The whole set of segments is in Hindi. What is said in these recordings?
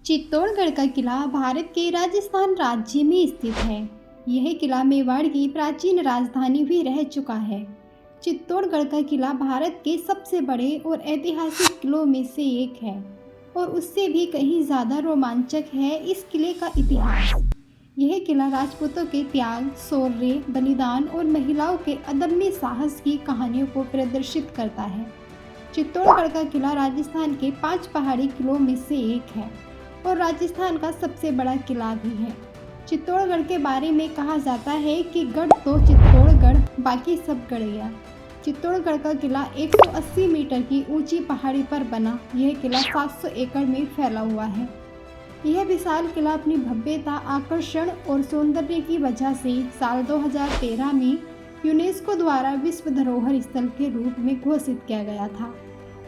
चित्तौड़गढ़ का किला भारत के राजस्थान राज्य में स्थित है। यह किला मेवाड़ की प्राचीन राजधानी भी रह चुका है। चित्तौड़गढ़ का किला भारत के सबसे बड़े और ऐतिहासिक किलों में से एक है और उससे भी कहीं ज़्यादा रोमांचक है इस किले का इतिहास। यह किला राजपूतों के त्याग, शौर्य, बलिदान और महिलाओं के अदम्य साहस की कहानियों को प्रदर्शित करता है। चित्तौड़गढ़ का किला राजस्थान के 5 पहाड़ी किलों में से एक है और राजस्थान का सबसे बड़ा किला भी है। चित्तौड़गढ़ के बारे में कहा जाता है कि गढ़ तो चित्तौड़गढ़, बाकी सब गड़ गया। चित्तौड़गढ़ का किला 180 मीटर की ऊंची पहाड़ी पर बना यह किला 700 एकड़ में फैला हुआ है। यह विशाल किला अपनी भव्यता, आकर्षण और सौंदर्य की वजह से साल 2013 में यूनेस्को द्वारा विश्व धरोहर स्थल के रूप में घोषित किया गया था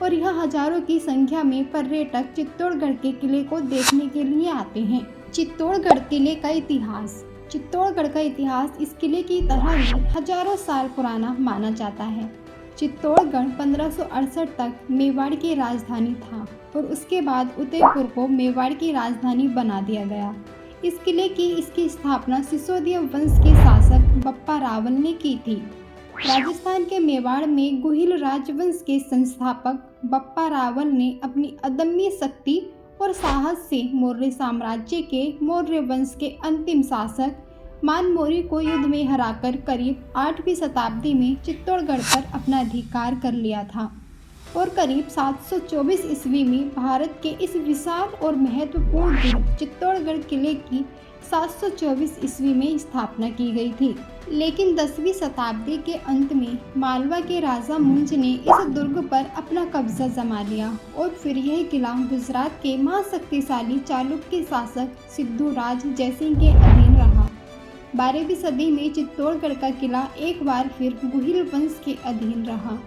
और यह हजारों की संख्या में पर्यटक चित्तौड़गढ़ के किले को देखने के लिए आते हैं। चित्तौड़गढ़ किले का इतिहास। चित्तौड़गढ़ का इतिहास इस किले की तरह ही हजारों साल पुराना माना जाता है। चित्तौड़गढ़ 1568 तक मेवाड़ की राजधानी था और उसके बाद उदयपुर को मेवाड़ की राजधानी बना दिया गया। इस किले की इसकी स्थापना सिसोदिया वंश के शासक बप्पा रावल ने की थी। राजस्थान के मेवाड़ में गुहिल राजवंश के संस्थापक बप्पा रावल ने अपनी अदम्य शक्ति और साहस से मौर्य साम्राज्य के मौर्य वंश के अंतिम शासक मानमौरी को युद्ध में हराकर करीब 8वीं शताब्दी में चित्तौड़गढ़ पर अपना अधिकार कर लिया था और करीब 724 ईस्वी में भारत के इस विशाल और महत्वपूर्ण दुर्ग चित्तौड़गढ़ किले की 724 ईस्वी में स्थापना की गई थी। लेकिन 10वीं शताब्दी के अंत में मालवा के राजा मुंज ने इस दुर्ग पर अपना कब्जा जमा लिया और फिर यह किला गुजरात के महाशक्तिशाली चालुक्य शासक सिद्धूराज जयसिंह के अधीन रहा। 12वीं सदी में चित्तौड़गढ़ का किला एक बार फिर गुहिल वंश के अधीन रहा।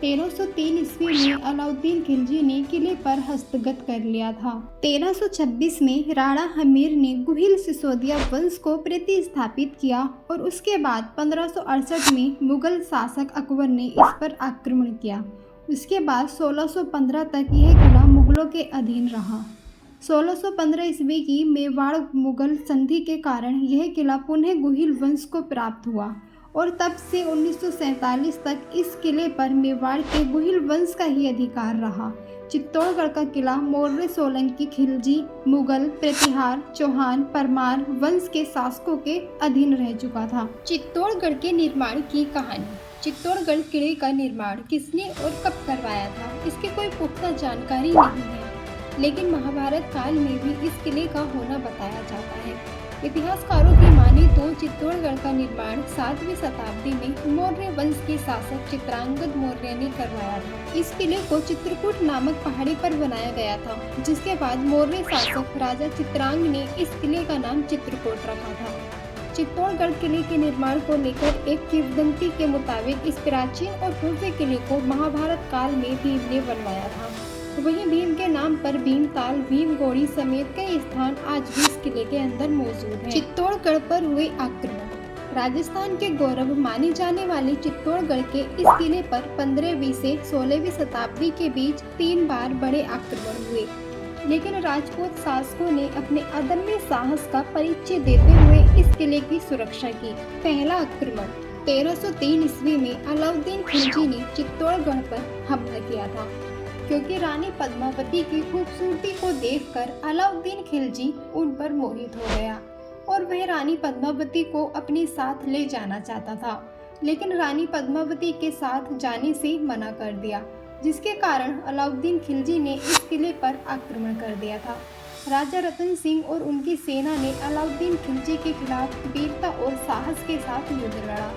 1303 ईस्वी में अलाउद्दीन खिलजी ने किले पर हस्तगत कर लिया था। 1326 में राणा हमीर ने गुहिल सिसोदिया वंश को प्रतिस्थापित किया और उसके बाद 1568 में मुगल शासक अकबर ने इस पर आक्रमण किया। उसके बाद 1615 तक यह किला मुगलों के अधीन रहा। 1615 ईस्वी की मेवाड़ मुगल संधि के कारण यह किला पुनः गुहिल वंश को प्राप्त हुआ और तब से 1947 तक इस किले पर मेवाड़ के गुहिल वंश का ही अधिकार रहा। चित्तौड़गढ़ का किला मौर्य, सोलंकी, खिलजी, मुगल, प्रतिहार, चौहान, परमार वंश के शासकों के अधीन रह चुका था। चित्तौड़गढ़ के निर्माण की कहानी। चित्तौड़गढ़ किले का निर्माण किसने और कब करवाया था, इसकी कोई पुख्ता जानकारी नहीं है, लेकिन महाभारत काल में भी इस किले का होना बताया जाता है। इतिहासकारों की माने तो चित्तौड़गढ़ का निर्माण 7वीं शताब्दी में मौर्य वंश के शासक चित्रांगद मौर्य ने करवाया था। इस किले को चित्रकूट नामक पहाड़ी पर बनाया गया था, जिसके बाद मौर्य शासक राजा चित्रांग ने इस किले का नाम चित्रकूट रखा था। चित्तौड़गढ़ किले के निर्माण को लेकर एक किंवदंती के मुताबिक इस प्राचीन और भव्य किले को महाभारत काल में भीम ने बनवाया था। वहीं भीम के नाम पर भीमताल, भीमगोड़ी समेत कई स्थान आज भी इस किले के अंदर मौजूद हैं। चित्तौड़गढ़ पर हुए आक्रमण। राजस्थान के गौरव माने जाने वाले चित्तौड़गढ़ के इस किले पर 15वीं से 16वीं शताब्दी के बीच 3 बार बड़े आक्रमण हुए, लेकिन राजपूत शासकों ने अपने अदम्य साहस का परिचय देते हुए इस किले की सुरक्षा की। पहला आक्रमण 1303 ईस्वी में अलाउद्दीन खिलजी ने चित्तौड़गढ़ पर हमला किया था। क्योंकि रानी पद्मावती की खूबसूरती को देखकर अलाउद्दीन खिलजी उन पर मोहित हो गया और वह रानी पद्मावती को अपने साथ ले जाना चाहता था, लेकिन रानी पद्मावती के साथ जाने से मना कर दिया, जिसके कारण अलाउद्दीन खिलजी ने इस किले पर आक्रमण कर दिया था। राजा रतन सिंह और उनकी सेना ने अलाउद्दीन खिलजी के खिलाफ वीरता और साहस के साथ युद्ध लड़ा,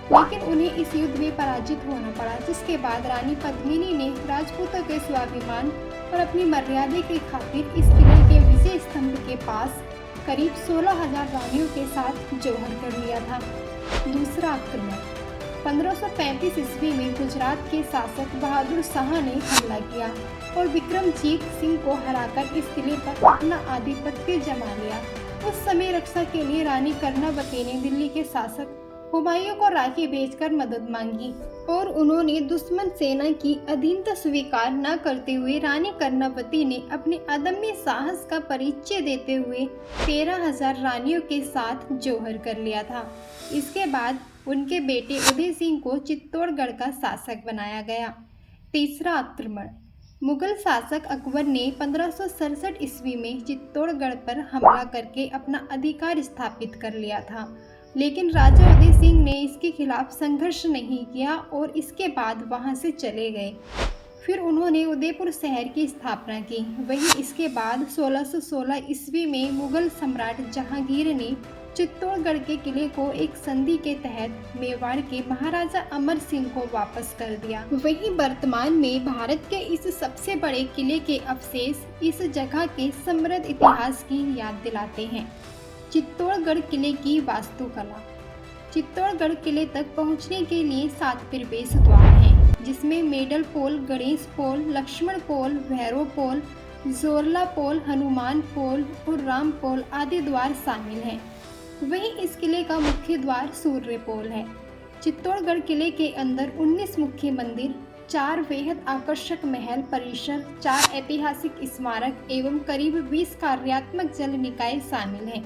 लेकिन उन्हें इस युद्ध में पराजित होना पड़ा, जिसके बाद रानी पद्मिनी ने राजपूतों के स्वाभिमान और अपनी मर्यादा की खातिर इस किले के विजय स्तंभ के पास करीब 16,000 रानियों के साथ जौहर कर लिया था। दूसरा आक्रमण 1535 ईस्वी में गुजरात के शासक बहादुर शाह ने हमला किया और विक्रमजीत सिंह को हराकर इस किले पर अपना आधिपत्य जमा लिया। उस समय रक्षा के लिए रानी कर्णावती ने दिल्ली के शासक हुमायूं को राखी भेजकर मदद मांगी और उन्होंने दुश्मन सेना की अधीनता स्वीकार न करते हुए रानी कर्णावती ने अपने अदम्य साहस का परिचय देते हुए 13,000 रानियों के साथ जौहर कर लिया था। इसके बाद उनके बेटे उदय सिंह को चित्तौड़गढ़ का शासक बनाया गया। तीसरा आक्रमण। मुगल शासक अकबर ने 1567 ईस्वी में चित्तौड़गढ़ पर हमला करके अपना अधिकार स्थापित कर लिया था, लेकिन राजा उदय सिंह ने इसके खिलाफ संघर्ष नहीं किया और इसके बाद वहां से चले गए। फिर उन्होंने उदयपुर शहर की स्थापना की। वहीं इसके बाद 1616 ईस्वी में मुगल सम्राट जहांगीर ने चित्तौड़गढ़ के किले को एक संधि के तहत मेवाड़ के महाराजा अमर सिंह को वापस कर दिया। वहीं वर्तमान में भारत के इस सबसे बड़े किले के अवशेष इस जगह के समृद्ध इतिहास की याद दिलाते हैं। चित्तौड़गढ़ किले की वास्तुकला। चित्तौड़गढ़ किले तक पहुंचने के लिए 7 प्रवेश द्वार हैं, जिसमें मेडल पोल, गणेश पोल, लक्ष्मण पोल, भैरव पोल, जोरला पोल, हनुमान पोल और राम पोल आदि द्वार शामिल हैं। वहीं इस किले का मुख्य द्वार सूर्य पोल है। चित्तौड़गढ़ किले के अंदर 19 मुख्य मंदिर, 4 बेहद आकर्षक महल परिसर, 4 ऐतिहासिक स्मारक एवं करीब 20 कार्यात्मक जल निकाय शामिल हैं।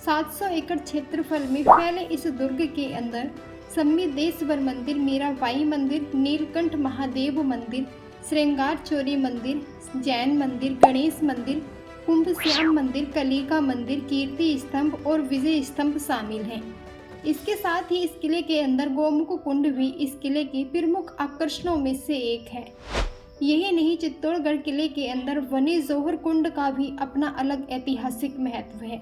700 एकड़ क्षेत्रफल में फैले इस दुर्ग के अंदर सम्मिदेश्वर मंदिर, मीराबाई मंदिर, नीलकंठ महादेव मंदिर, श्रृंगार चोरी मंदिर, जैन मंदिर, गणेश मंदिर, कुंभ श्याम मंदिर, कलिका मंदिर, कीर्ति स्तंभ और विजय स्तंभ शामिल हैं। इसके साथ ही इस किले के अंदर गोमुख कुंड भी इस किले के प्रमुख आकर्षणों में से एक है। यही नहीं, चित्तौड़गढ़ किले के अंदर बने जौहर कुंड का भी अपना अलग ऐतिहासिक महत्व है।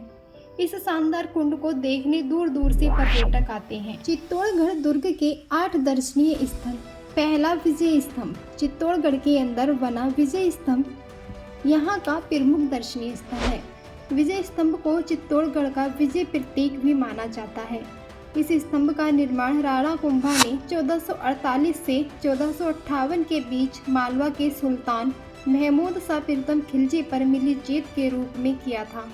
इस शानदार कुंड को देखने दूर दूर से पर्यटक आते हैं। चित्तौड़गढ़ दुर्ग के 8 दर्शनीय स्थल। पहला, विजय स्तंभ। चित्तौड़गढ़ के अंदर बना विजय स्तंभ यहाँ का प्रमुख दर्शनीय स्थल है। विजय स्तंभ को चित्तौड़गढ़ का विजय प्रतीक भी माना जाता है। इस स्तंभ का निर्माण राणा कुंभा ने 1448 से 1458 के बीच मालवा के सुल्तान महमूद शाह प्रथम खिलजी पर मिली जीत के रूप में किया था,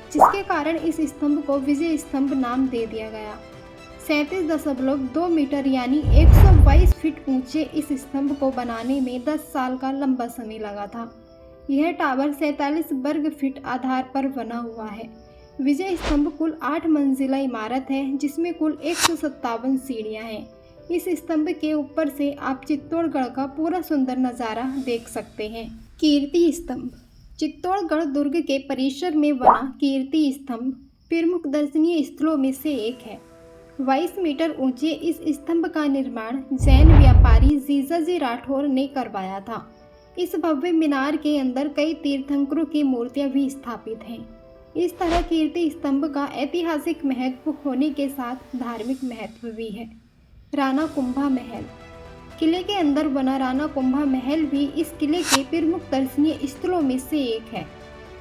जिसके कारण इस स्तंभ को विजय स्तंभ नाम दे दिया गया। 37.2 मीटर यानी 122 फीट ऊंचे इस स्तंभ को बनाने में 10 साल का लंबा समय लगा था। यह टावर 47 वर्ग फीट आधार पर बना हुआ है। विजय स्तंभ कुल 8 मंजिला इमारत है, जिसमें कुल 157 सीढ़ियां हैं। इस स्तंभ के ऊपर से आप चित्तौड़गढ़ का पूरा सुंदर नज़ारा देख सकते हैं। कीर्ति स्तंभ। चित्तौड़गढ़ दुर्ग के परिसर में बना कीर्ति स्तंभ प्रमुख दर्शनीय स्थलों में से एक है। 22 मीटर ऊंचे इस स्तंभ का निर्माण जैन व्यापारी जीजाजी राठौर ने करवाया था। इस भव्य मीनार के अंदर कई तीर्थंकरों की मूर्तियां भी स्थापित हैं। इस तरह कीर्ति स्तंभ का ऐतिहासिक महत्व होने के साथ धार्मिक महत्व भी है। राणा कुंभा महल। किले के अंदर बना राणा कुंभा महल भी इस किले के प्रमुख दर्शनीय स्थलों में से एक है।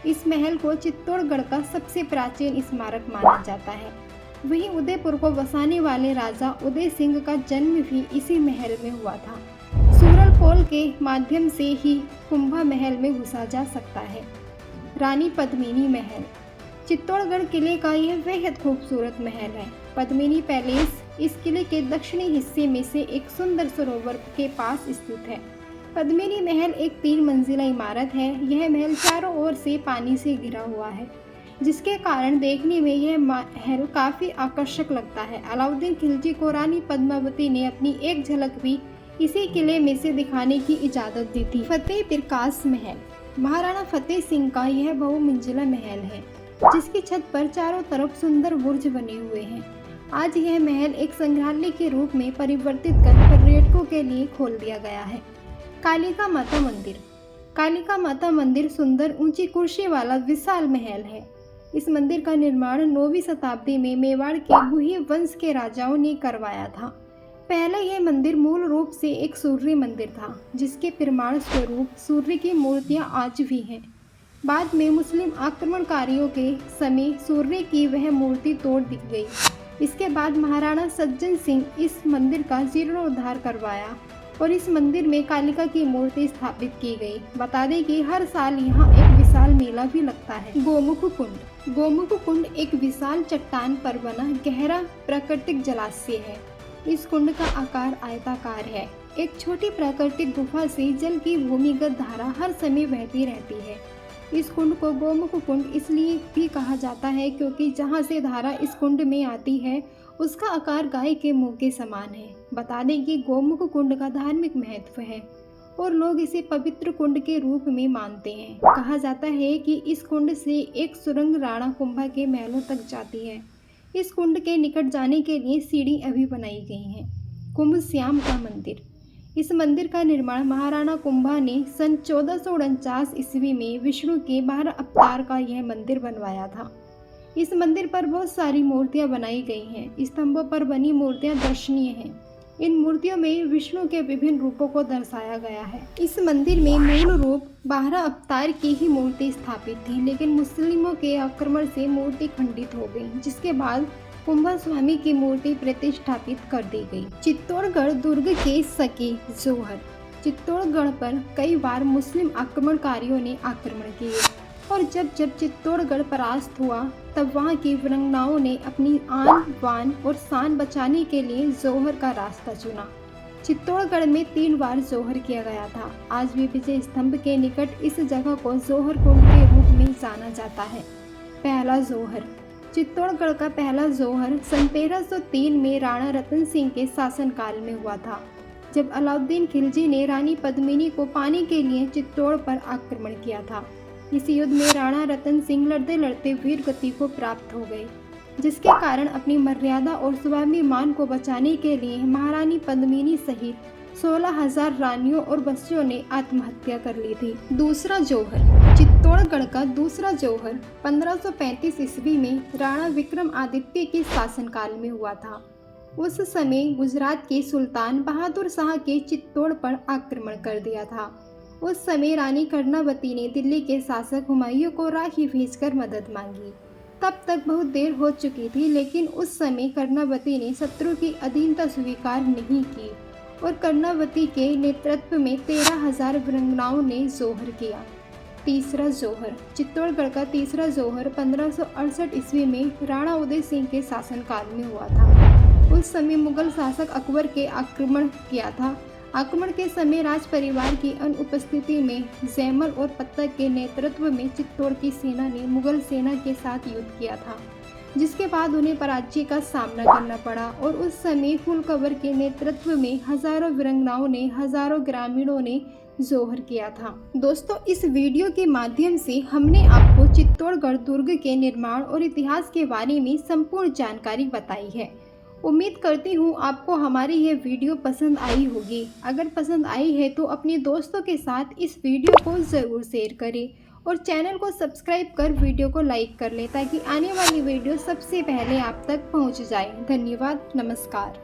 इस महल को चित्तौड़गढ़ का सबसे प्राचीन स्मारक माना जाता है। वहीं उदयपुर को बसाने वाले राजा उदय सिंह का जन्म भी इसी महल में हुआ था। सूरल पोल के माध्यम से ही कुंभा महल में घुसा जा सकता है। रानी पद्मिनी महल। चित्तौड़गढ़ किले का यह बेहद खूबसूरत महल है। पद्मिनी पैलेस इस किले के दक्षिणी हिस्से में से एक सुंदर सरोवर के पास स्थित है। पद्मिनी महल एक 3 मंजिला इमारत है। यह महल चारों ओर से पानी से घिरा हुआ है, जिसके कारण देखने में यह महल काफ़ी आकर्षक लगता है। अलाउद्दीन खिलजी को रानी पद्मावती ने अपनी एक झलक भी इसी किले में से दिखाने की इजाज़त दी थी। फतेह प्रकाश महल। महाराणा फतेह सिंह का यह बहुमंजिला महल है, जिसकी छत पर चारों तरफ सुंदर बुर्ज बने हुए हैं। आज यह महल एक संग्रहालय के रूप में परिवर्तित कर पर्यटकों के लिए खोल दिया गया है। कालिका माता मंदिर। कालिका माता मंदिर सुंदर ऊंची कुर्सी वाला विशाल महल है। इस मंदिर का निर्माण 9वीं शताब्दी में मेवाड़ के गुही वंश के राजाओं ने करवाया था। पहले यह मंदिर मूल रूप से एक सूर्य मंदिर था, जिसके प्रमाण स्वरूप सूर्य की मूर्तियां आज भी हैं। बाद में मुस्लिम आक्रमणकारियों के समय सूर्य की वह मूर्ति तोड़ दी गई। इसके बाद महाराणा सज्जन सिंह इस मंदिर का जीर्णोद्धार करवाया और इस मंदिर में कालिका की मूर्ति स्थापित की गई। बता दें कि हर साल यहाँ एक विशाल मेला भी लगता है। गोमुख कुंड। गोमुख कुंड एक विशाल चट्टान पर बना गहरा प्राकृतिक जलाशय है। इस कुंड का आकार आयताकार है। एक छोटी प्राकृतिक गुफा से जल की भूमिगत धारा हर समय बहती रहती है। इस कुंड को गोमुख कुंड इसलिए भी कहा जाता है क्योंकि जहाँ से धारा इस कुंड में आती है उसका आकार गाय के मुंह के समान है। बता दें कि गोमुख कुंड का धार्मिक महत्व है और लोग इसे पवित्र कुंड के रूप में मानते हैं। कहा जाता है कि इस कुंड से एक सुरंग राणा कुंभा के महलों तक जाती है। इस कुंड के निकट जाने के लिए सीढ़ी अभी बनाई गई है। कुंभ श्याम का मंदिर। इस मंदिर का निर्माण महाराणा कुंभा ने सन 1449 ईस्वी में विष्णु के 12 अवतार का यह मंदिर बनवाया था। इस मंदिर पर बहुत सारी मूर्तियां बनाई गई हैं। स्तंभों पर बनी मूर्तियां दर्शनीय हैं। इन मूर्तियों में विष्णु के विभिन्न रूपों को दर्शाया गया है। इस मंदिर में मूल रूप 12 अवतार की ही मूर्ति स्थापित थी, लेकिन मुस्लिमों के आक्रमण से मूर्ति खंडित हो गई, जिसके बाद कुंभा स्वामी की मूर्ति प्रतिष्ठापित कर दी गई। चित्तौड़गढ़ दुर्ग के सके जोहर। चित्तौड़गढ़ पर कई बार मुस्लिम आक्रमणकारियों ने आक्रमण किए और जब जब चित्तौड़गढ़ परास्त हुआ तब वहां की वीरांगनाओं ने अपनी आन बान और शान बचाने के लिए जोहर का रास्ता चुना। चित्तौड़गढ़ में 3 बार जोहर किया गया था। आज भी विजय स्तंभ के निकट इस जगह को जोहर कुंड के रूप में जाना जाता है। पहला जोहर। चित्तौड़गढ़ का पहला जोहर सन 1303 में राणा रतन सिंह के शासनकाल में हुआ था, जब अलाउद्दीन खिलजी ने रानी पद्मिनी को पाने के लिए चित्तौड़ पर आक्रमण किया था। इस युद्ध में राणा रतन सिंह लड़ते लड़ते वीर गति को प्राप्त हो गए, जिसके कारण अपनी मर्यादा और स्वाभिमान को बचाने के लिए महारानी पद्मिनी सहित 16,000 रानियों और बच्चों ने आत्महत्या कर ली थी। दूसरा जोहर। चित्तौड़गढ़ का दूसरा जोहर 1535 ईस्वी में राणा विक्रमादित्य के शासनकाल में हुआ था। उस समय गुजरात के सुल्तान बहादुर शाह के चित्तौड़ पर आक्रमण कर दिया था। उस समय रानी कर्णावती ने दिल्ली के शासक हुमायूं को राही भेजकर मदद मांगी। तब तक बहुत देर हो चुकी थी, लेकिन उस समय कर्णावती ने शत्रु की अधीनता स्वीकार नहीं की और कर्णावती के नेतृत्व में 13,000 वीरांगनाओं ने जोहर किया। तीसरा जोहर। चित्तौड़गढ़ का तीसरा जोहर 1568 ईस्वी में राणा उदय सिंह के शासनकाल में हुआ था। उस समय मुगल शासक अकबर के आक्रमण किया था। आक्रमण के समय राज परिवार की अनुपस्थिति में जैमल और पत्तक के नेतृत्व में चित्तौड़ की सेना ने मुगल सेना के साथ युद्ध किया था, जिसके बाद उन्हें पराजय का सामना करना पड़ा और उस समय फुलकवर के नेतृत्व में हजारों वीरांगनाओं ने, हजारों ग्रामीणों ने जोहर किया था। दोस्तों, इस वीडियो के माध्यम से हमने आपको चित्तौड़गढ़ दुर्ग के निर्माण और इतिहास के बारे में संपूर्ण जानकारी बताई है। उम्मीद करती हूँ आपको हमारी यह वीडियो पसंद आई होगी। अगर पसंद आई है तो अपने दोस्तों के साथ इस वीडियो को ज़रूर शेयर करें और चैनल को सब्सक्राइब कर वीडियो को लाइक कर लें, ताकि आने वाली वीडियो सबसे पहले आप तक पहुँच जाए। धन्यवाद। नमस्कार।